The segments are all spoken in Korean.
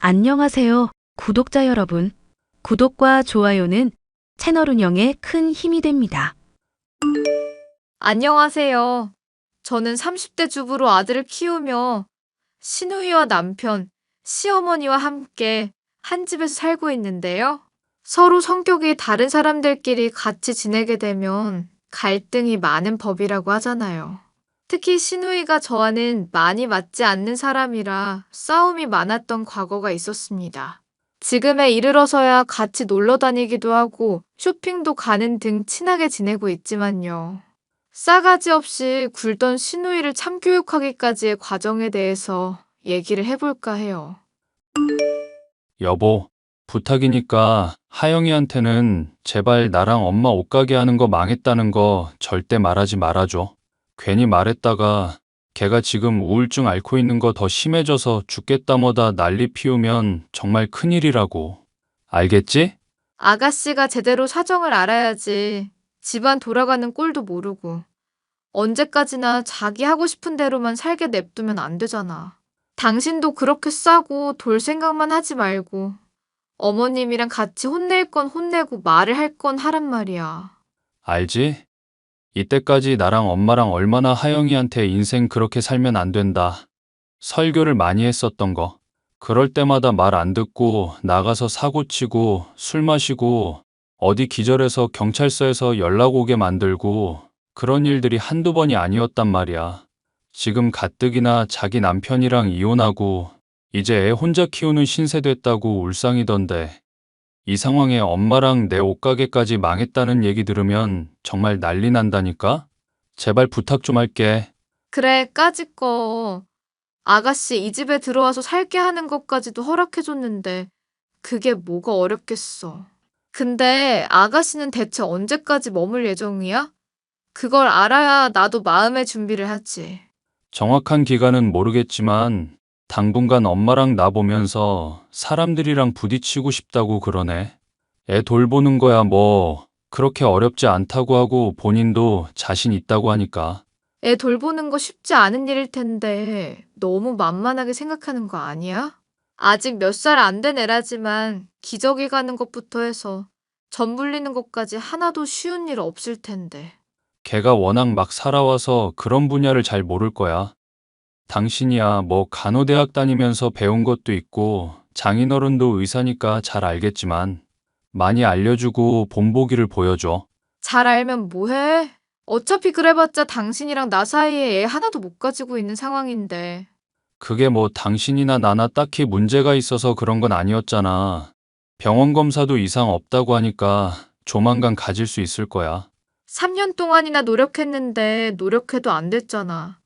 안녕하세요, 구독자 여러분. 구독과 좋아요는 채널 운영에 큰 힘이 됩니다. 안녕하세요. 저는 30대 주부로 아들을 키우며 시누이와 남편, 시어머니와 함께 한 집에서 살고 있는데요. 서로 성격이 다른 사람들끼리 같이 지내게 되면 갈등이 많은 법이라고 하잖아요. 특히 시누이가 저와는 많이 맞지 않는 사람이라 싸움이 많았던 과거가 있었습니다. 지금에 이르러서야 같이 놀러 다니기도 하고 쇼핑도 가는 등 친하게 지내고 있지만요. 싸가지 없이 굴던 시누이를 참교육하기까지의 과정에 대해서 얘기를 해볼까 해요. 여보, 부탁이니까 하영이한테는 제발 나랑 엄마 옷가게 하는 거 망했다는 거 절대 말하지 말아줘. 괜히 말했다가 걔가 지금 우울증 앓고 있는 거 더 심해져서 죽겠다 뭐다 난리 피우면 정말 큰일이라고. 알겠지? 아가씨가 제대로 사정을 알아야지 집안 돌아가는 꼴도 모르고 언제까지나 자기 하고 싶은 대로만 살게 냅두면 안 되잖아. 당신도 그렇게 싸고 돌 생각만 하지 말고 어머님이랑 같이 혼낼 건 혼내고 말을 할 건 하란 말이야. 알지? 이때까지 나랑 엄마랑 얼마나 하영이한테 인생 그렇게 살면 안 된다. 설교를 많이 했었던 거. 그럴 때마다 말 안 듣고 나가서 사고치고 술 마시고 어디 기절해서 경찰서에서 연락 오게 만들고 그런 일들이 한두 번이 아니었단 말이야. 지금 가뜩이나 자기 남편이랑 이혼하고 이제 애 혼자 키우는 신세 됐다고 울상이던데 이 상황에 엄마랑 내 옷가게까지 망했다는 얘기 들으면 정말 난리 난다니까? 제발 부탁 좀 할게. 그래, 까짓 거. 아가씨 이 집에 들어와서 살게 하는 것까지도 허락해줬는데 그게 뭐가 어렵겠어. 근데 아가씨는 대체 언제까지 머물 예정이야? 그걸 알아야 나도 마음의 준비를 하지. 정확한 기간은 모르겠지만 당분간 엄마랑 나 보면서 사람들이랑 부딪히고 싶다고 그러네. 애 돌보는 거야 뭐 그렇게 어렵지 않다고 하고 본인도 자신 있다고 하니까. 애 돌보는 거 쉽지 않은 일일 텐데 너무 만만하게 생각하는 거 아니야? 아직 몇 살 안 된 애라지만 기저귀 가는 것부터 해서 젖 물리는 것까지 하나도 쉬운 일 없을 텐데. 걔가 워낙 막 살아와서 그런 분야를 잘 모를 거야. 당신이야 뭐 간호대학 다니면서 배운 것도 있고 장인어른도 의사니까 잘 알겠지만 많이 알려주고 본보기를 보여줘. 잘 알면 뭐해? 어차피 그래봤자 당신이랑 나 사이에 애 하나도 못 가지고 있는 상황인데. 그게 뭐 당신이나 나나 딱히 문제가 있어서 그런 건 아니었잖아. 병원 검사도 이상 없다고 하니까 조만간 가질 수 있을 거야. 3년 동안이나 노력했는데 노력해도 안 됐잖아.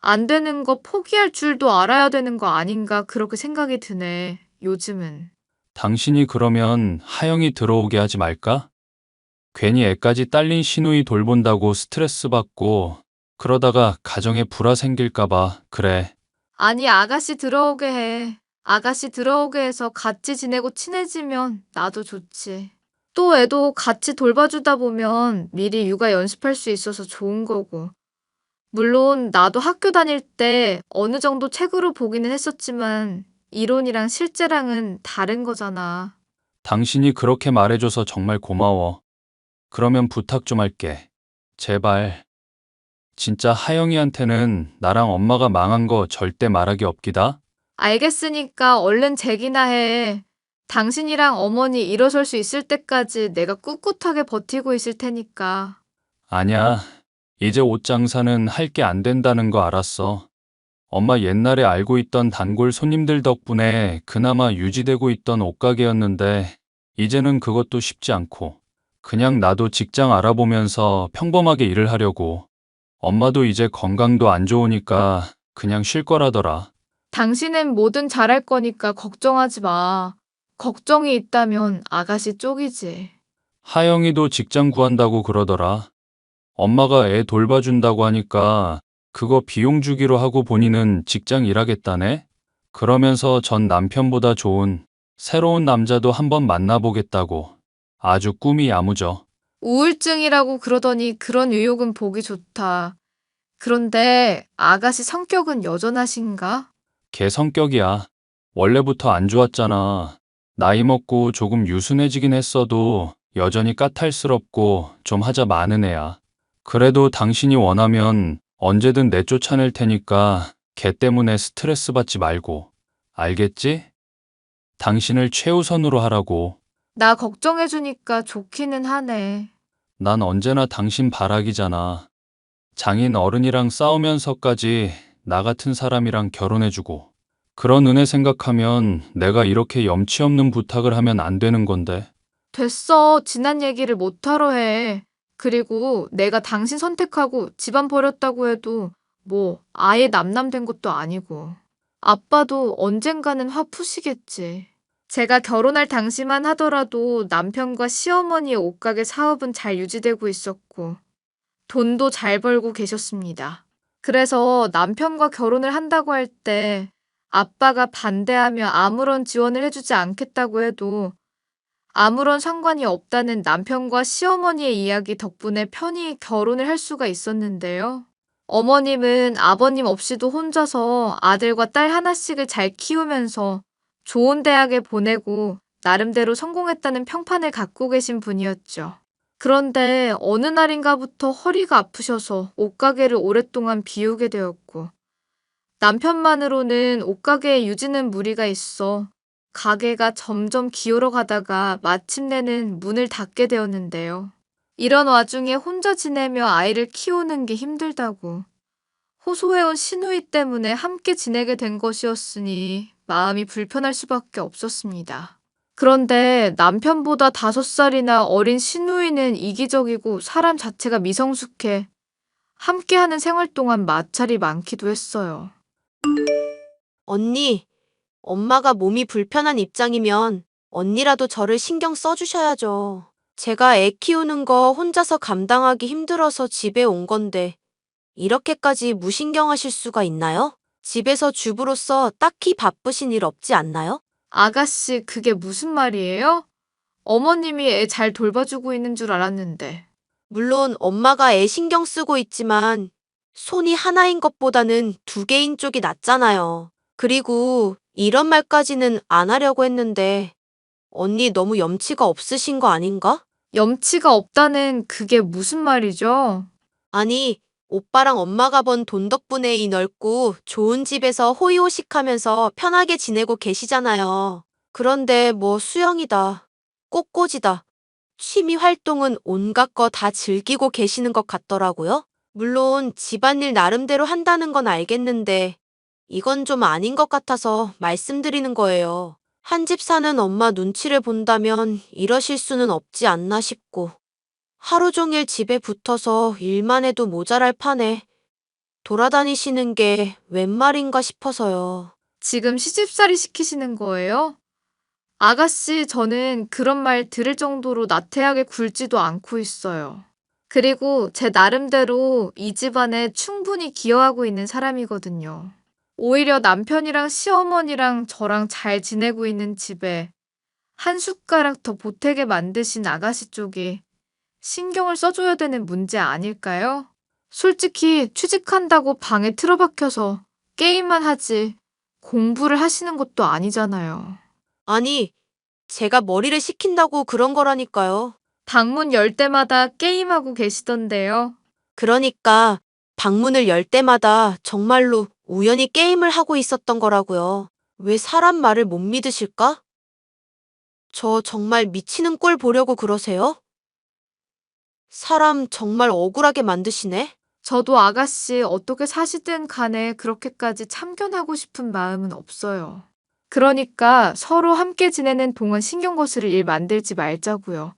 안 되는 거 포기할 줄도 알아야 되는 거 아닌가 그렇게 생각이 드네, 요즘은. 당신이 그러면 하영이 들어오게 하지 말까? 괜히 애까지 딸린 시누이 돌본다고 스트레스 받고 그러다가 가정에 불화 생길까 봐 그래. 아니, 아가씨 들어오게 해. 아가씨 들어오게 해서 같이 지내고 친해지면 나도 좋지. 또 애도 같이 돌봐주다 보면 미리 육아 연습할 수 있어서 좋은 거고. 물론 나도 학교 다닐 때 어느 정도 책으로 보기는 했었지만 이론이랑 실제랑은 다른 거잖아. 당신이 그렇게 말해줘서 정말 고마워. 그러면 부탁 좀 할게. 제발. 진짜 하영이한테는 나랑 엄마가 망한 거 절대 말하기 없기다. 알겠으니까 얼른 제기나 해. 당신이랑 어머니 일어설 수 있을 때까지 내가 꿋꿋하게 버티고 있을 테니까. 아냐. 이제 옷 장사는 할 게 안 된다는 거 알았어. 엄마 옛날에 알고 있던 단골 손님들 덕분에 그나마 유지되고 있던 옷가게였는데 이제는 그것도 쉽지 않고 그냥 나도 직장 알아보면서 평범하게 일을 하려고. 엄마도 이제 건강도 안 좋으니까 그냥 쉴 거라더라. 당신은 뭐든 잘할 거니까 걱정하지 마. 걱정이 있다면 아가씨 쪽이지. 하영이도 직장 구한다고 그러더라. 엄마가 애 돌봐준다고 하니까 그거 비용 주기로 하고 본인은 직장 일하겠다네? 그러면서 전 남편보다 좋은 새로운 남자도 한번 만나보겠다고. 아주 꿈이 야무져. 우울증이라고 그러더니 그런 의욕은 보기 좋다. 그런데 아가씨 성격은 여전하신가? 걔 성격이야. 원래부터 안 좋았잖아. 나이 먹고 조금 유순해지긴 했어도 여전히 까탈스럽고 좀 하자 많은 애야. 그래도 당신이 원하면 언제든 내쫓아낼 테니까 걔 때문에 스트레스 받지 말고. 알겠지? 당신을 최우선으로 하라고. 나 걱정해주니까 좋기는 하네. 난 언제나 당신 바라기잖아. 장인 어른이랑 싸우면서까지 나 같은 사람이랑 결혼해주고. 그런 은혜 생각하면 내가 이렇게 염치 없는 부탁을 하면 안 되는 건데. 됐어. 지난 얘기를 못하러 해. 그리고 내가 당신 선택하고 집안 버렸다고 해도 뭐 아예 남남된 것도 아니고. 아빠도 언젠가는 화 푸시겠지. 제가 결혼할 당시만 하더라도 남편과 시어머니의 옷가게 사업은 잘 유지되고 있었고 돈도 잘 벌고 계셨습니다. 그래서 남편과 결혼을 한다고 할 때 아빠가 반대하며 아무런 지원을 해주지 않겠다고 해도 아무런 상관이 없다는 남편과 시어머니의 이야기 덕분에 편히 결혼을 할 수가 있었는데요. 어머님은 아버님 없이도 혼자서 아들과 딸 하나씩을 잘 키우면서 좋은 대학에 보내고 나름대로 성공했다는 평판을 갖고 계신 분이었죠. 그런데 어느 날인가부터 허리가 아프셔서 옷가게를 오랫동안 비우게 되었고 남편만으로는 옷가게의 유지는 무리가 있어 가게가 점점 기울어 가다가 마침내는 문을 닫게 되었는데요. 이런 와중에 혼자 지내며 아이를 키우는 게 힘들다고 호소해온 시누이 때문에 함께 지내게 된 것이었으니 마음이 불편할 수밖에 없었습니다. 그런데 남편보다 5살이나 어린 시누이는 이기적이고 사람 자체가 미성숙해 함께하는 생활 동안 마찰이 많기도 했어요. 언니, 엄마가 몸이 불편한 입장이면 언니라도 저를 신경 써주셔야죠. 제가 애 키우는 거 혼자서 감당하기 힘들어서 집에 온 건데, 이렇게까지 무신경하실 수가 있나요? 집에서 주부로서 딱히 바쁘신 일 없지 않나요? 아가씨, 그게 무슨 말이에요? 어머님이 애 잘 돌봐주고 있는 줄 알았는데. 물론 엄마가 애 신경 쓰고 있지만, 손이 하나인 것보다는 2개인 쪽이 낫잖아요. 그리고 이런 말까지는 안 하려고 했는데, 언니 너무 염치가 없으신 거 아닌가? 염치가 없다는 그게 무슨 말이죠? 아니, 오빠랑 엄마가 번 돈 덕분에 이 넓고 좋은 집에서 호의호식하면서 편하게 지내고 계시잖아요. 그런데 뭐 수영이다, 꽃꽂이다, 취미 활동은 온갖 거 다 즐기고 계시는 것 같더라고요. 물론 집안일 나름대로 한다는 건 알겠는데 이건 좀 아닌 것 같아서 말씀드리는 거예요. 한 집 사는 엄마 눈치를 본다면 이러실 수는 없지 않나 싶고. 하루 종일 집에 붙어서 일만 해도 모자랄 판에 돌아다니시는 게 웬 말인가 싶어서요. 지금 시집살이 시키시는 거예요? 아가씨, 저는 그런 말 들을 정도로 나태하게 굴지도 않고 있어요. 그리고 제 나름대로 이 집안에 충분히 기여하고 있는 사람이거든요. 오히려 남편이랑 시어머니랑 저랑 잘 지내고 있는 집에 한 숟가락 더 보태게 만드신 아가씨 쪽이 신경을 써줘야 되는 문제 아닐까요? 솔직히 취직한다고 방에 틀어박혀서 게임만 하지 공부를 하시는 것도 아니잖아요. 아니, 제가 머리를 식힌다고 그런 거라니까요. 방문 열 때마다 게임하고 계시던데요. 그러니까 방문을 열 때마다 정말로 우연히 게임을 하고 있었던 거라고요. 왜 사람 말을 못 믿으실까? 저 정말 미치는 꼴 보려고 그러세요? 사람 정말 억울하게 만드시네. 저도 아가씨 어떻게 사시든 간에 그렇게까지 참견하고 싶은 마음은 없어요. 그러니까 서로 함께 지내는 동안 신경 거스를 일 만들지 말자고요.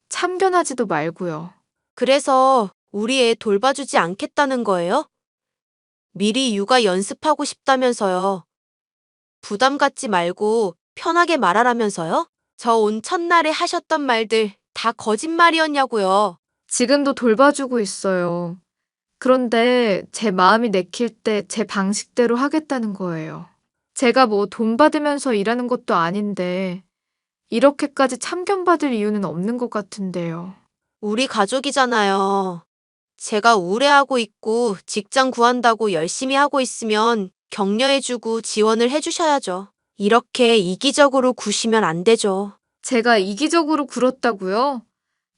참견하지도 말고요. 그래서 우리 애 돌봐주지 않겠다는 거예요? 미리 육아 연습하고 싶다면서요. 부담 갖지 말고 편하게 말하라면서요? 저 온 첫날에 하셨던 말들 다 거짓말이었냐고요. 지금도 돌봐주고 있어요. 그런데 제 마음이 내킬 때 제 방식대로 하겠다는 거예요. 제가 뭐 돈 받으면서 일하는 것도 아닌데 이렇게까지 참견받을 이유는 없는 것 같은데요. 우리 가족이잖아요. 제가 우울해하고 있고 직장 구한다고 열심히 하고 있으면 격려해주고 지원을 해주셔야죠. 이렇게 이기적으로 구시면 안 되죠. 제가 이기적으로 굴었다고요?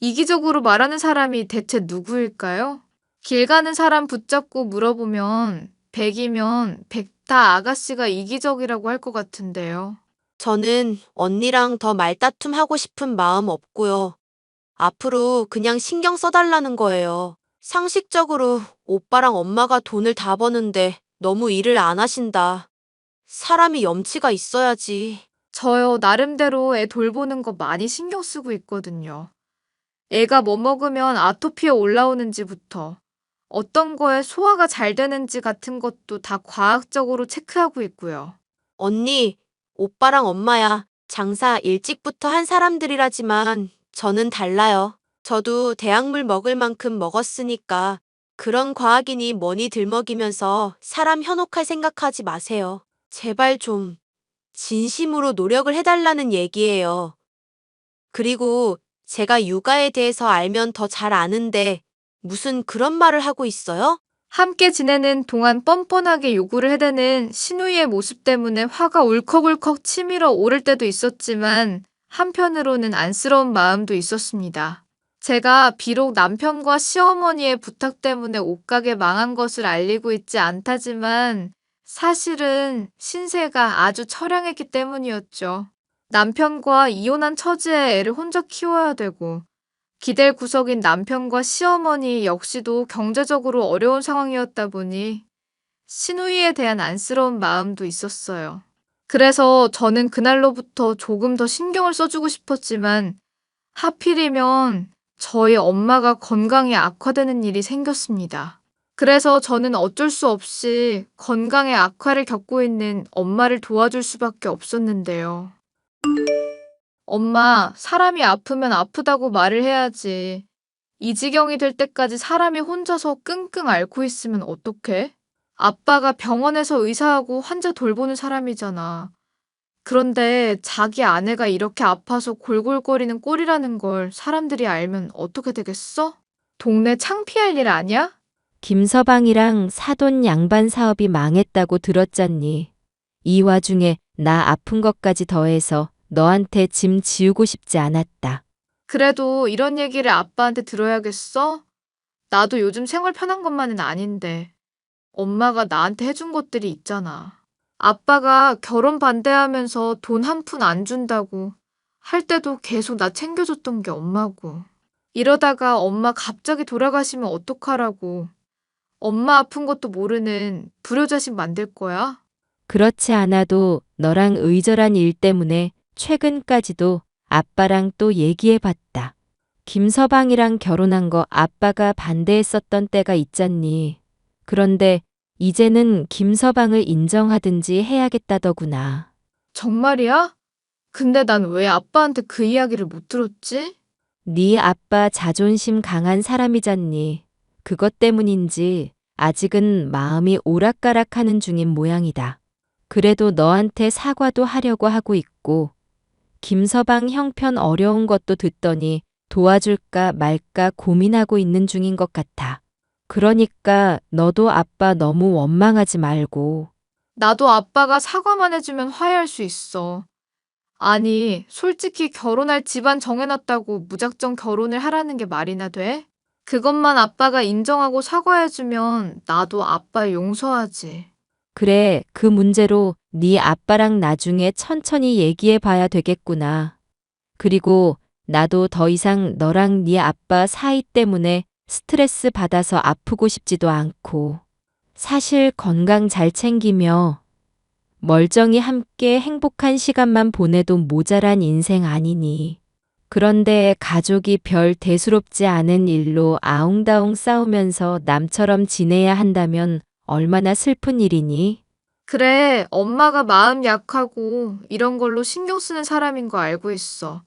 이기적으로 말하는 사람이 대체 누구일까요? 길 가는 사람 붙잡고 물어보면 100이면 100 다 아가씨가 이기적이라고 할 것 같은데요. 저는 언니랑 더 말다툼 하고 싶은 마음 없고요. 앞으로 그냥 신경 써달라는 거예요. 상식적으로 오빠랑 엄마가 돈을 다 버는데 너무 일을 안 하신다. 사람이 염치가 있어야지. 저요, 나름대로 애 돌보는 거 많이 신경 쓰고 있거든요. 애가 뭐 먹으면 아토피에 올라오는지부터 어떤 거에 소화가 잘 되는지 같은 것도 다 과학적으로 체크하고 있고요. 언니, 오빠랑 엄마야 장사 일찍부터 한 사람들이라지만 저는 달라요. 저도 대학물 먹을 만큼 먹었으니까 그런 과학이니 뭐니 들먹이면서 사람 현혹할 생각하지 마세요. 제발 좀 진심으로 노력을 해달라는 얘기예요. 그리고 제가 육아에 대해서 알면 더 잘 아는데 무슨 그런 말을 하고 있어요? 함께 지내는 동안 뻔뻔하게 요구를 해대는 신우이의 모습 때문에 화가 울컥울컥 치밀어 오를 때도 있었지만 한편으로는 안쓰러운 마음도 있었습니다. 제가 비록 남편과 시어머니의 부탁 때문에 옷가게 망한 것을 알리고 있지 않다지만 사실은 신세가 아주 처량했기 때문이었죠. 남편과 이혼한 처지에 애를 혼자 키워야 되고 기댈 구석인 남편과 시어머니 역시도 경제적으로 어려운 상황이었다 보니 시누이에 대한 안쓰러운 마음도 있었어요. 그래서 저는 그날로부터 조금 더 신경을 써주고 싶었지만 하필이면 저희 엄마가 건강이 악화되는 일이 생겼습니다. 그래서 저는 어쩔 수 없이 건강의 악화를 겪고 있는 엄마를 도와줄 수밖에 없었는데요. 엄마, 사람이 아프면 아프다고 말을 해야지. 이 지경이 될 때까지 사람이 혼자서 끙끙 앓고 있으면 어떡해? 아빠가 병원에서 의사하고 환자 돌보는 사람이잖아. 그런데 자기 아내가 이렇게 아파서 골골거리는 꼴이라는 걸 사람들이 알면 어떻게 되겠어? 동네 창피할 일 아니야? 김서방이랑 사돈 양반 사업이 망했다고 들었잖니. 이 와중에 나 아픈 것까지 더해서 너한테 짐 지우고 싶지 않았다. 그래도 이런 얘기를 아빠한테 들어야겠어? 나도 요즘 생활 편한 것만은 아닌데. 엄마가 나한테 해준 것들이 있잖아. 아빠가 결혼 반대하면서 돈 한 푼 안 준다고 할 때도 계속 나 챙겨줬던 게 엄마고. 이러다가 엄마 갑자기 돌아가시면 어떡하라고. 엄마 아픈 것도 모르는 불효자식 만들 거야? 그렇지 않아도 너랑 의절한 일 때문에 최근까지도 아빠랑 또 얘기해봤다. 김서방이랑 결혼한 거 아빠가 반대했었던 때가 있잖니. 그런데 이제는 김서방을 인정하든지 해야겠다더구나. 정말이야? 근데 난 왜 아빠한테 그 이야기를 못 들었지? 네 아빠 자존심 강한 사람이잖니. 그것 때문인지 아직은 마음이 오락가락하는 중인 모양이다. 그래도 너한테 사과도 하려고 하고 있고 김서방 형편 어려운 것도 듣더니 도와줄까 말까 고민하고 있는 중인 것 같아. 그러니까 너도 아빠 너무 원망하지 말고. 나도 아빠가 사과만 해주면 화해할 수 있어. 아니, 솔직히 결혼할 집안 정해놨다고 무작정 결혼을 하라는 게 말이나 돼? 그것만 아빠가 인정하고 사과해주면 나도 아빠 용서하지. 그래, 그 문제로 네 아빠랑 나중에 천천히 얘기해 봐야 되겠구나. 그리고 나도 더 이상 너랑 네 아빠 사이 때문에 스트레스 받아서 아프고 싶지도 않고. 사실 건강 잘 챙기며 멀쩡히 함께 행복한 시간만 보내도 모자란 인생 아니니. 그런데 가족이 별 대수롭지 않은 일로 아웅다웅 싸우면서 남처럼 지내야 한다면 얼마나 슬픈 일이니? 그래, 엄마가 마음 약하고 이런 걸로 신경 쓰는 사람인 거 알고 있어.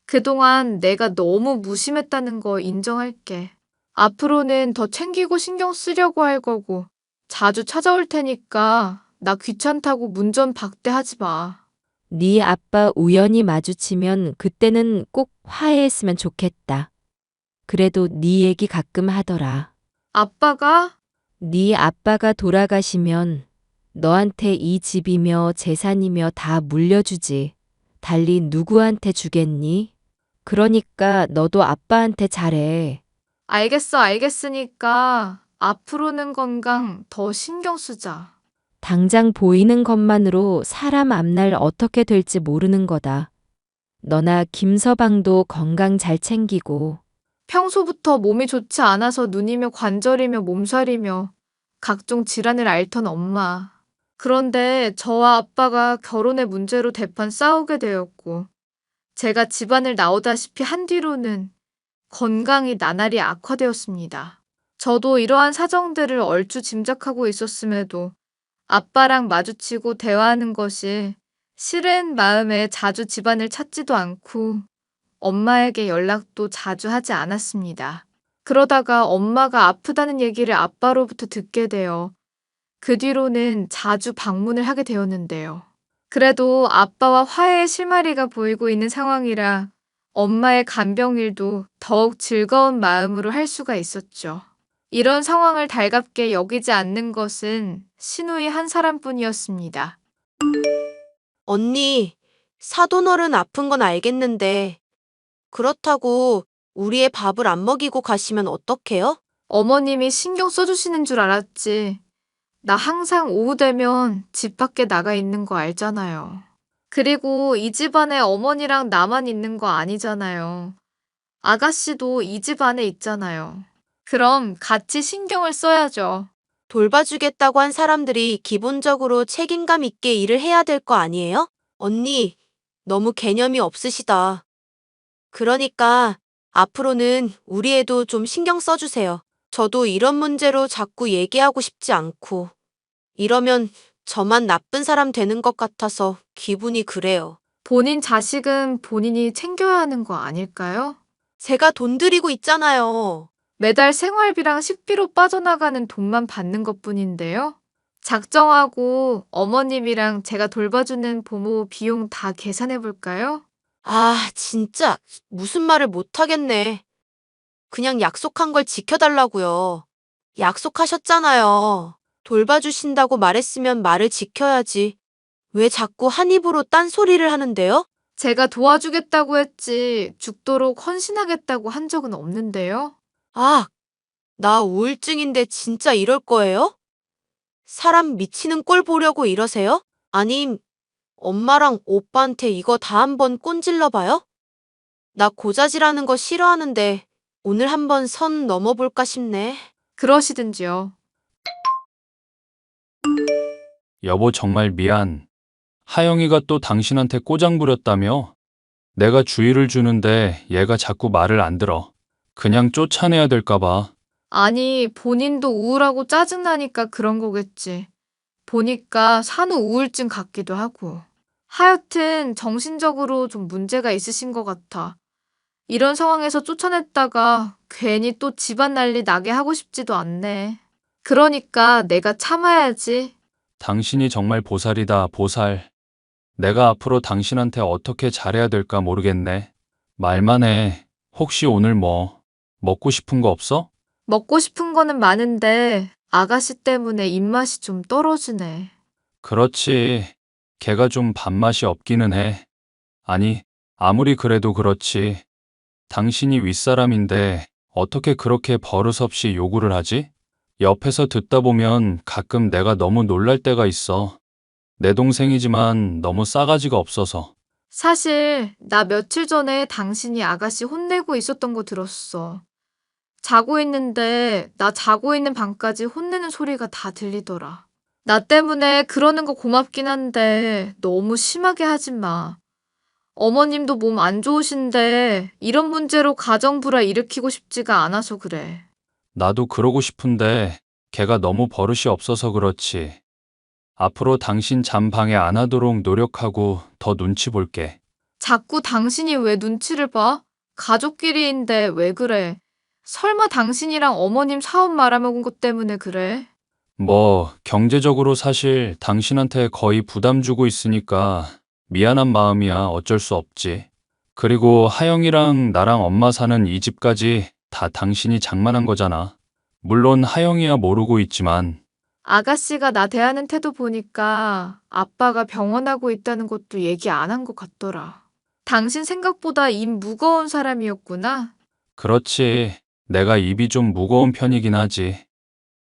그동안 내가 너무 무심했다는 거 인정할게. 앞으로는 더 챙기고 신경 쓰려고 할 거고 자주 찾아올 테니까 나 귀찮다고 문전 박대하지 마. 네 아빠 우연히 마주치면 그때는 꼭 화해했으면 좋겠다. 그래도 네 얘기 가끔 하더라. 아빠가? 네 아빠가 돌아가시면 너한테 이 집이며 재산이며 다 물려주지. 달리 누구한테 주겠니? 그러니까 너도 아빠한테 잘해. 알겠으니까 앞으로는 건강 더 신경 쓰자. 당장 보이는 것만으로 사람 앞날 어떻게 될지 모르는 거다. 너나 김서방도 건강 잘 챙기고. 평소부터 몸이 좋지 않아서 눈이며 관절이며 몸살이며 각종 질환을 앓던 엄마. 그런데 저와 아빠가 결혼의 문제로 대판 싸우게 되었고, 제가 집안을 나오다시피 한 뒤로는 건강이 나날이 악화되었습니다. 저도 이러한 사정들을 얼추 짐작하고 있었음에도 아빠랑 마주치고 대화하는 것이 싫은 마음에 자주 집안을 찾지도 않고 엄마에게 연락도 자주 하지 않았습니다. 그러다가 엄마가 아프다는 얘기를 아빠로부터 듣게 되어 그 뒤로는 자주 방문을 하게 되었는데요. 그래도 아빠와 화해의 실마리가 보이고 있는 상황이라 엄마의 간병일도 더욱 즐거운 마음으로 할 수가 있었죠. 이런 상황을 달갑게 여기지 않는 것은 시누이 한 사람뿐이었습니다. 언니, 사돈어른 아픈 건 알겠는데, 그렇다고 우리의 밥을 안 먹이고 가시면 어떡해요? 어머님이 신경 써주시는 줄 알았지. 나 항상 오후 되면 집 밖에 나가 있는 거 알잖아요. 그리고 이 집안에 어머니랑 나만 있는 거 아니잖아요. 아가씨도 이 집 안에 있잖아요. 그럼 같이 신경을 써야죠. 돌봐주겠다고 한 사람들이 기본적으로 책임감 있게 일을 해야 될 거 아니에요? 언니, 너무 개념이 없으시다. 그러니까 앞으로는 우리 애도 좀 신경 써주세요. 저도 이런 문제로 자꾸 얘기하고 싶지 않고, 이러면 저만 나쁜 사람 되는 것 같아서 기분이 그래요. 본인 자식은 본인이 챙겨야 하는 거 아닐까요? 제가 돈 들이고 있잖아요. 매달 생활비랑 식비로 빠져나가는 돈만 받는 것뿐인데요. 작정하고 어머님이랑 제가 돌봐주는 보모 비용 다 계산해 볼까요? 아, 진짜 무슨 말을 못하겠네. 그냥 약속한 걸 지켜달라고요. 약속하셨잖아요. 돌봐주신다고 말했으면 말을 지켜야지. 왜 자꾸 한 입으로 딴소리를 하는데요? 제가 도와주겠다고 했지 죽도록 헌신하겠다고 한 적은 없는데요. 아, 나 우울증인데 진짜 이럴 거예요? 사람 미치는 꼴 보려고 이러세요? 아님, 엄마랑 오빠한테 이거 다 한번 꼰질러 봐요? 나 고자질하는 거 싫어하는데 오늘 한번 선 넘어볼까 싶네. 그러시든지요. 여보 정말 미안. 하영이가 또 당신한테 꼬장 부렸다며? 내가 주의를 주는데 얘가 자꾸 말을 안 들어. 그냥 쫓아내야 될까 봐. 아니, 본인도 우울하고 짜증나니까 그런 거겠지. 보니까 산후 우울증 같기도 하고. 하여튼 정신적으로 좀 문제가 있으신 것 같아. 이런 상황에서 쫓아냈다가 괜히 또 집안 난리 나게 하고 싶지도 않네. 그러니까 내가 참아야지. 당신이 정말 보살이다, 보살. 내가 앞으로 당신한테 어떻게 잘해야 될까 모르겠네. 말만 해. 혹시 오늘 먹고 싶은 거 없어? 먹고 싶은 거는 많은데 아가씨 때문에 입맛이 좀 떨어지네. 그렇지. 걔가 좀 밥맛이 없기는 해. 아니, 아무리 그래도 그렇지. 당신이 윗사람인데 어떻게 그렇게 버릇없이 요구를 하지? 옆에서 듣다 보면 가끔 내가 너무 놀랄 때가 있어. 내 동생이지만 너무 싸가지가 없어서. 사실 나 며칠 전에 당신이 아가씨 혼내고 있었던 거 들었어. 자고 있는데 나 자고 있는 방까지 혼내는 소리가 다 들리더라. 나 때문에 그러는 거 고맙긴 한데 너무 심하게 하지 마. 어머님도 몸 안 좋으신데 이런 문제로 가정불화 일으키고 싶지가 않아서 그래. 나도 그러고 싶은데 걔가 너무 버릇이 없어서 그렇지. 앞으로 당신 잠 방해 안 하도록 노력하고 더 눈치 볼게. 자꾸 당신이 왜 눈치를 봐? 가족끼리인데 왜 그래? 설마 당신이랑 어머님 사업 말아먹은 것 때문에 그래? 경제적으로 사실 당신한테 거의 부담 주고 있으니까 미안한 마음이야. 어쩔 수 없지. 그리고 하영이랑 나랑 엄마 사는 이 집까지 다 당신이 장만한 거잖아. 물론 하영이야 모르고 있지만 아가씨가 나 대하는 태도 보니까 아빠가 병원하고 있다는 것도 얘기 안 한 것 같더라. 당신 생각보다 입 무거운 사람이었구나. 그렇지. 내가 입이 좀 무거운 편이긴 하지.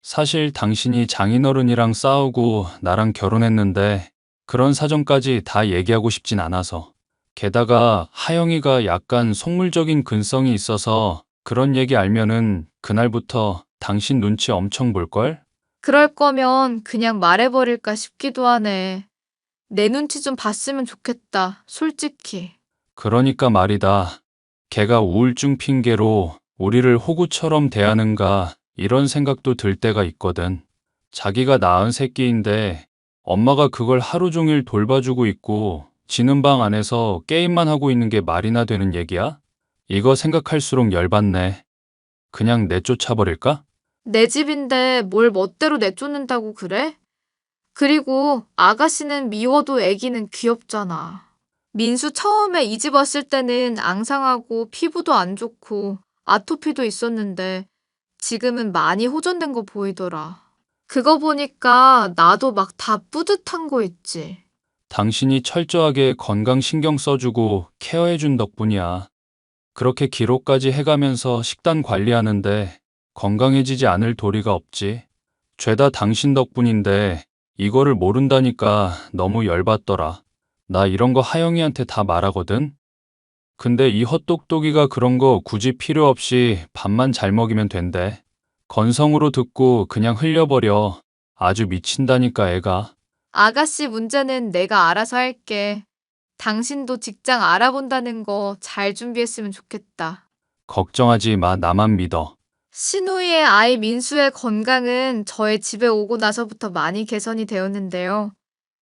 사실 당신이 장인어른이랑 싸우고 나랑 결혼했는데 그런 사정까지 다 얘기하고 싶진 않아서. 게다가 하영이가 약간 속물적인 근성이 있어서 그런 얘기 알면은 그날부터 당신 눈치 엄청 볼걸? 그럴 거면 그냥 말해버릴까 싶기도 하네. 내 눈치 좀 봤으면 좋겠다, 솔직히. 그러니까 말이다. 걔가 우울증 핑계로 우리를 호구처럼 대하는가 이런 생각도 들 때가 있거든. 자기가 낳은 새끼인데 엄마가 그걸 하루 종일 돌봐주고 있고 지는 방 안에서 게임만 하고 있는 게 말이나 되는 얘기야? 이거 생각할수록 열받네. 그냥 내쫓아버릴까? 내 집인데 뭘 멋대로 내쫓는다고 그래? 그리고 아가씨는 미워도 애기는 귀엽잖아. 민수 처음에 이 집 왔을 때는 앙상하고 피부도 안 좋고 아토피도 있었는데 지금은 많이 호전된 거 보이더라. 그거 보니까 나도 막 다 뿌듯한 거 있지. 당신이 철저하게 건강 신경 써주고 케어해준 덕분이야. 그렇게 기록까지 해가면서 식단 관리하는데 건강해지지 않을 도리가 없지. 죄다 당신 덕분인데 이거를 모른다니까 너무 열받더라. 나 이런 거 하영이한테 다 말하거든? 근데 이 헛똑똑이가 그런 거 굳이 필요 없이 밥만 잘 먹이면 된대. 건성으로 듣고 그냥 흘려버려. 아주 미친다니까 애가. 아가씨 문제는 내가 알아서 할게. 당신도 직장 알아본다는 거 잘 준비했으면 좋겠다. 걱정하지 마. 나만 믿어. 신우이의 아이 민수의 건강은 저의 집에 오고 나서부터 많이 개선이 되었는데요.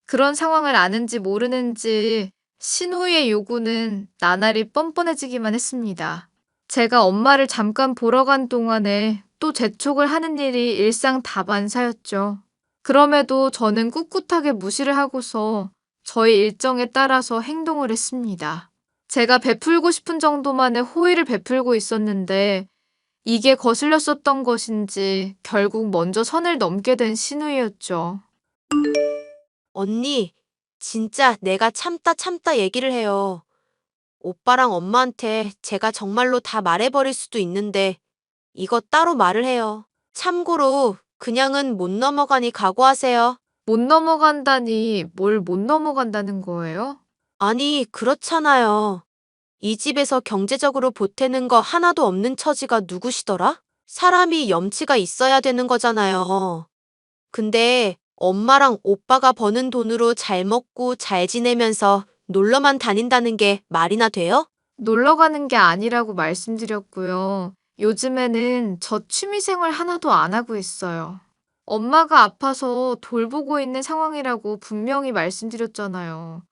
그런 상황을 아는지 모르는지 신우이의 요구는 나날이 뻔뻔해지기만 했습니다. 제가 엄마를 잠깐 보러 간 동안에 또 재촉을 하는 일이 일상다반사였죠. 그럼에도 저는 꿋꿋하게 무시를 하고서 저희 일정에 따라서 행동을 했습니다. 제가 베풀고 싶은 정도만의 호의를 베풀고 있었는데 이게 거슬렸었던 것인지 결국 먼저 선을 넘게 된 신우이였죠. 언니, 진짜 내가 참다 얘기를 해요. 오빠랑 엄마한테 제가 정말로 다 말해버릴 수도 있는데 이거 따로 말을 해요. 참고로 그냥은 못 넘어가니 각오하세요. 못 넘어간다니 뭘 못 넘어간다는 거예요? 아니, 그렇잖아요. 이 집에서 경제적으로 보태는 거 하나도 없는 처지가 누구시더라? 사람이 염치가 있어야 되는 거잖아요. 근데 엄마랑 오빠가 버는 돈으로 잘 먹고 잘 지내면서 놀러만 다닌다는 게 말이나 돼요? 놀러 가는 게 아니라고 말씀드렸고요. 요즘에는 저 취미생활 하나도 안 하고 있어요. 엄마가 아파서 돌보고 있는 상황이라고 분명히 말씀드렸잖아요.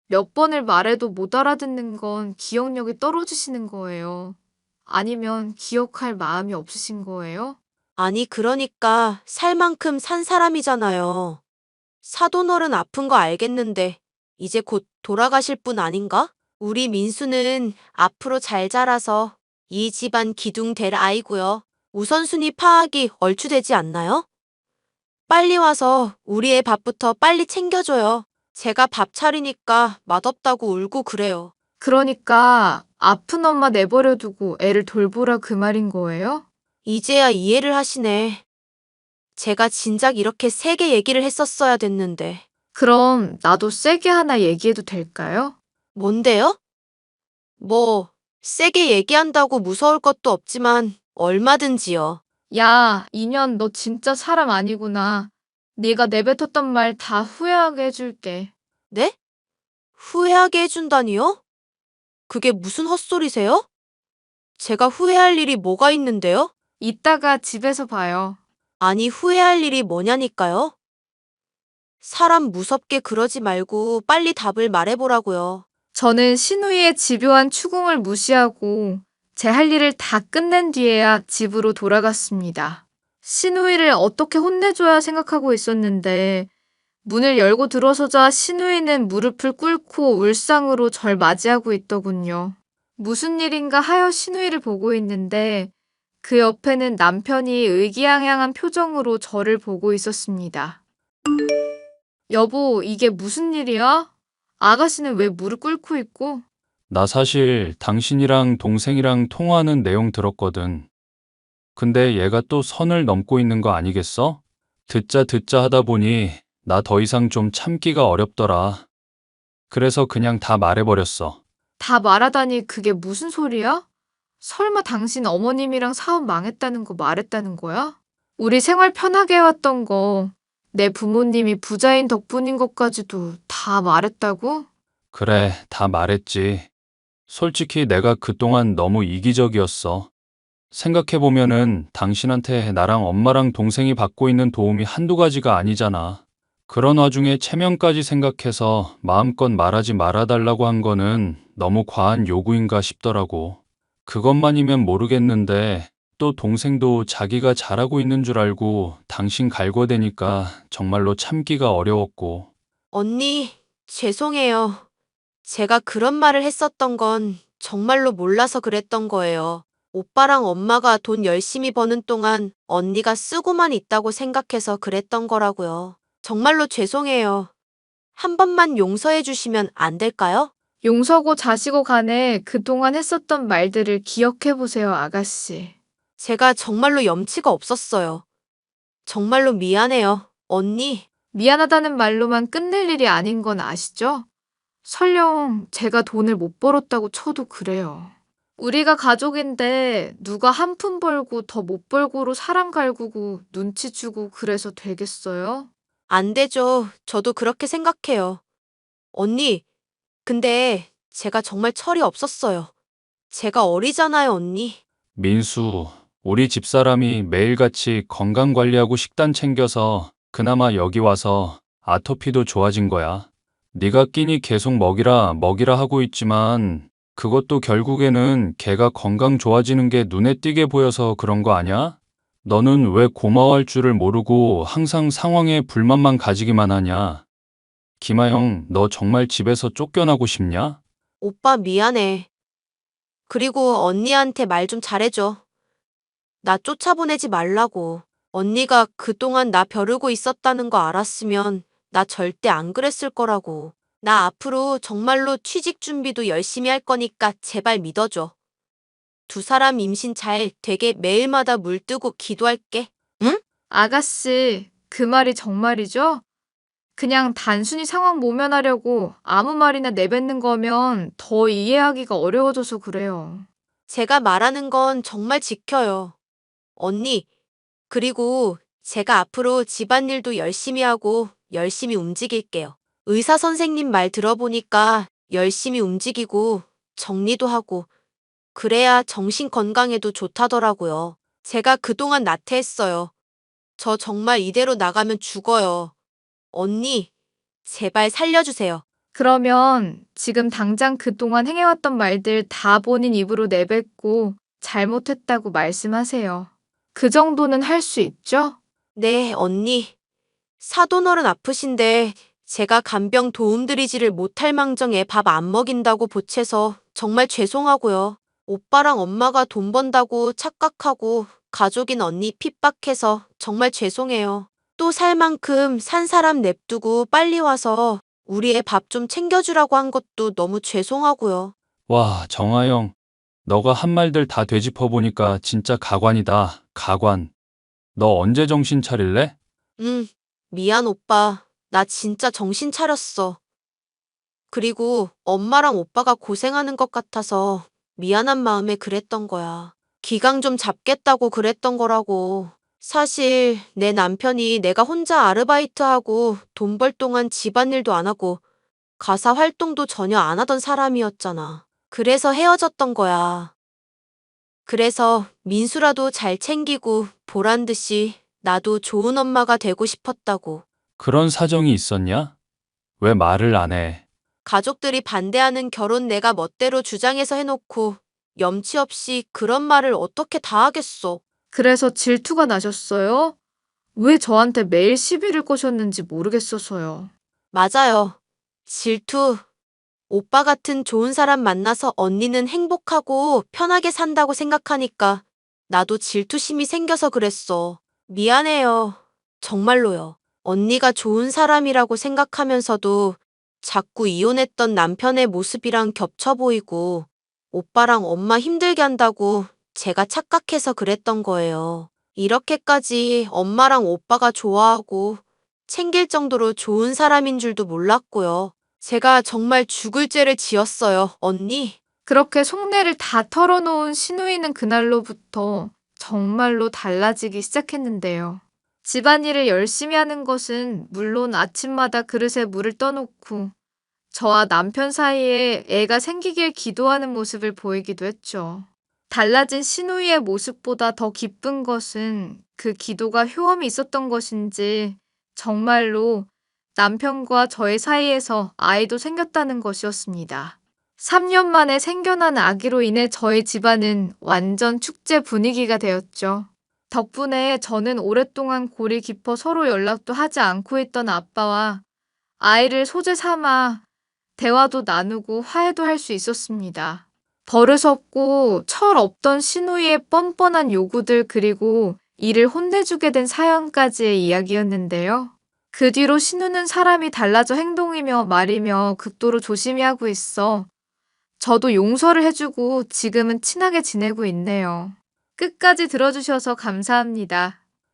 몇 번을 말해도 못 알아듣는 건 기억력이 떨어지시는 거예요. 아니면 기억할 마음이 없으신 거예요? 아니, 그러니까 살 만큼 산 사람이잖아요. 사돈어른 아픈 거 알겠는데 이제 곧 돌아가실 분 아닌가? 우리 민수는 앞으로 잘 자라서 이 집안 기둥 될 아이고요. 우선순위 파악이 얼추되지 않나요? 빨리 와서 우리 애 밥부터 빨리 챙겨줘요. 제가 밥 차리니까 맛없다고 울고 그래요. 그러니까 아픈 엄마 내버려 두고 애를 돌보라 그 말인 거예요? 이제야 이해를 하시네. 제가 진작 이렇게 세게 얘기를 했었어야 됐는데. 그럼 나도 세게 하나 얘기해도 될까요? 뭔데요? 뭐, 세게 얘기한다고 무서울 것도 없지만 얼마든지요. 야, 인연 너 진짜 사람 아니구나. 네가 내뱉었던 말 다 후회하게 해줄게. 네? 후회하게 해준다니요? 그게 무슨 헛소리세요? 제가 후회할 일이 뭐가 있는데요? 이따가 집에서 봐요. 아니, 후회할 일이 뭐냐니까요? 사람 무섭게 그러지 말고 빨리 답을 말해보라고요. 저는 신우이의 집요한 추궁을 무시하고 제 할 일을 다 끝낸 뒤에야 집으로 돌아갔습니다. 신우이를 어떻게 혼내줘야 생각하고 있었는데 문을 열고 들어서자 신우이는 무릎을 꿇고 울상으로 절 맞이하고 있더군요. 무슨 일인가 하여 신우이를 보고 있는데 그 옆에는 남편이 의기양양한 표정으로 저를 보고 있었습니다. 여보, 이게 무슨 일이야? 아가씨는 왜 무릎 꿇고 있고? 나 사실 당신이랑 동생이랑 통화하는 내용 들었거든. 근데 얘가 또 선을 넘고 있는 거 아니겠어? 듣자 하다 보니 나 더 이상 좀 참기가 어렵더라. 그래서 그냥 다 말해버렸어. 다 말하다니 그게 무슨 소리야? 설마 당신 어머님이랑 사업 망했다는 거 말했다는 거야? 우리 생활 편하게 해왔던 거, 내 부모님이 부자인 덕분인 것까지도 다 말했다고? 그래, 다 말했지. 솔직히 내가 그동안 너무 이기적이었어. 생각해보면은 당신한테 나랑 엄마랑 동생이 받고 있는 도움이 한두 가지가 아니잖아. 그런 와중에 체면까지 생각해서 마음껏 말하지 말아달라고 한 거는 너무 과한 요구인가 싶더라고. 그것만이면 모르겠는데 또 동생도 자기가 잘하고 있는 줄 알고 당신 갈궈대니까 정말로 참기가 어려웠고. 언니, 죄송해요. 제가 그런 말을 했었던 건 정말로 몰라서 그랬던 거예요. 오빠랑 엄마가 돈 열심히 버는 동안 언니가 쓰고만 있다고 생각해서 그랬던 거라고요. 정말로 죄송해요. 한 번만 용서해 주시면 안 될까요? 용서고 자시고 간에 그동안 했었던 말들을 기억해보세요, 아가씨. 제가 정말로 염치가 없었어요. 정말로 미안해요. 언니, 미안하다는 말로만 끝낼 일이 아닌 건 아시죠? 설령 제가 돈을 못 벌었다고 쳐도 그래요. 우리가 가족인데 누가 한 푼 벌고 더 못 벌고로 사람 갈구고 눈치 주고 그래서 되겠어요? 안 되죠. 저도 그렇게 생각해요. 언니, 근데 제가 정말 철이 없었어요. 제가 어리잖아요, 언니. 민수, 우리 집사람이 매일같이 건강 관리하고 식단 챙겨서 그나마 여기 와서 아토피도 좋아진 거야. 네가 끼니 계속 먹이라 하고 있지만 그것도 결국에는 걔가 건강 좋아지는 게 눈에 띄게 보여서 그런 거 아냐? 너는 왜 고마워할 줄을 모르고 항상 상황에 불만만 가지기만 하냐? 김아영, 너 정말 집에서 쫓겨나고 싶냐? 오빠 미안해. 그리고 언니한테 말 좀 잘해줘. 나 쫓아보내지 말라고. 언니가 그동안 나 벼르고 있었다는 거 알았으면 나 절대 안 그랬을 거라고. 나 앞으로 정말로 취직 준비도 열심히 할 거니까 제발 믿어줘. 두 사람 임신 잘 되게 매일마다 물 뜨고 기도할게. 응? 아가씨, 그 말이 정말이죠? 그냥 단순히 상황 모면하려고 아무 말이나 내뱉는 거면 더 이해하기가 어려워져서 그래요. 제가 말하는 건 정말 지켜요. 언니, 그리고 제가 앞으로 집안일도 열심히 하고 열심히 움직일게요. 의사 선생님 말 들어보니까 열심히 움직이고 정리도 하고 그래야 정신 건강에도 좋다더라고요. 제가 그동안 나태했어요. 저 정말 이대로 나가면 죽어요. 언니, 제발 살려주세요. 그러면 지금 당장 그동안 행해왔던 말들 다 본인 입으로 내뱉고 잘못했다고 말씀하세요. 그 정도는 할 수 있죠? 네, 언니. 사돈어른 아프신데 제가 간병 도움드리지를 못할 망정에 밥 안 먹인다고 보채서 정말 죄송하고요. 오빠랑 엄마가 돈 번다고 착각하고 가족인 언니 핍박해서 정말 죄송해요. 또 살 만큼 산 사람 냅두고 빨리 와서 우리 애 밥 좀 챙겨주라고 한 것도 너무 죄송하고요. 와, 정아영, 너가 한 말들 다 되짚어보니까 진짜 가관이다, 가관. 너 언제 정신 차릴래? 미안 오빠. 나 진짜 정신 차렸어. 그리고 엄마랑 오빠가 고생하는 것 같아서 미안한 마음에 그랬던 거야. 기강 좀 잡겠다고 그랬던 거라고. 사실 내 남편이 내가 혼자 아르바이트하고 돈 벌 동안 집안일도 안 하고 가사 활동도 전혀 안 하던 사람이었잖아. 그래서 헤어졌던 거야. 그래서 민수라도 잘 챙기고 보란 듯이 나도 좋은 엄마가 되고 싶었다고. 그런 사정이 있었냐? 왜 말을 안 해? 가족들이 반대하는 결혼 내가 멋대로 주장해서 해놓고 염치 없이 그런 말을 어떻게 다 하겠어. 그래서 질투가 나셨어요? 왜 저한테 매일 시비를 거셨는지 모르겠어서요. 맞아요. 질투. 오빠 같은 좋은 사람 만나서 언니는 행복하고 편하게 산다고 생각하니까 나도 질투심이 생겨서 그랬어. 미안해요. 정말로요. 언니가 좋은 사람이라고 생각하면서도 자꾸 이혼했던 남편의 모습이랑 겹쳐 보이고 오빠랑 엄마 힘들게 한다고 제가 착각해서 그랬던 거예요. 이렇게까지 엄마랑 오빠가 좋아하고 챙길 정도로 좋은 사람인 줄도 몰랐고요. 제가 정말 죽을 죄를 지었어요, 언니. 그렇게 속내를 다 털어놓은 신우이는 그날로부터 정말로 달라지기 시작했는데요. 집안일을 열심히 하는 것은 물론 아침마다 그릇에 물을 떠놓고 저와 남편 사이에 애가 생기길 기도하는 모습을 보이기도 했죠. 달라진 신우이의 모습보다 더 기쁜 것은 그 기도가 효험이 있었던 것인지 정말로 남편과 저의 사이에서 아이도 생겼다는 것이었습니다. 3년 만에 생겨난 아기로 인해 저희 집안은 완전 축제 분위기가 되었죠. 덕분에 저는 오랫동안 골이 깊어 서로 연락도 하지 않고 있던 아빠와 아이를 소재 삼아 대화도 나누고 화해도 할 수 있었습니다. 버릇없고 철 없던 신우이의 뻔뻔한 요구들 그리고 이를 혼내주게 된 사연까지의 이야기였는데요. 그 뒤로 신우는 사람이 달라져 행동이며 말이며 극도로 조심히 하고 있어 저도 용서를 해주고 지금은 친하게 지내고 있네요. 끝까지 들어주셔서 감사합니다.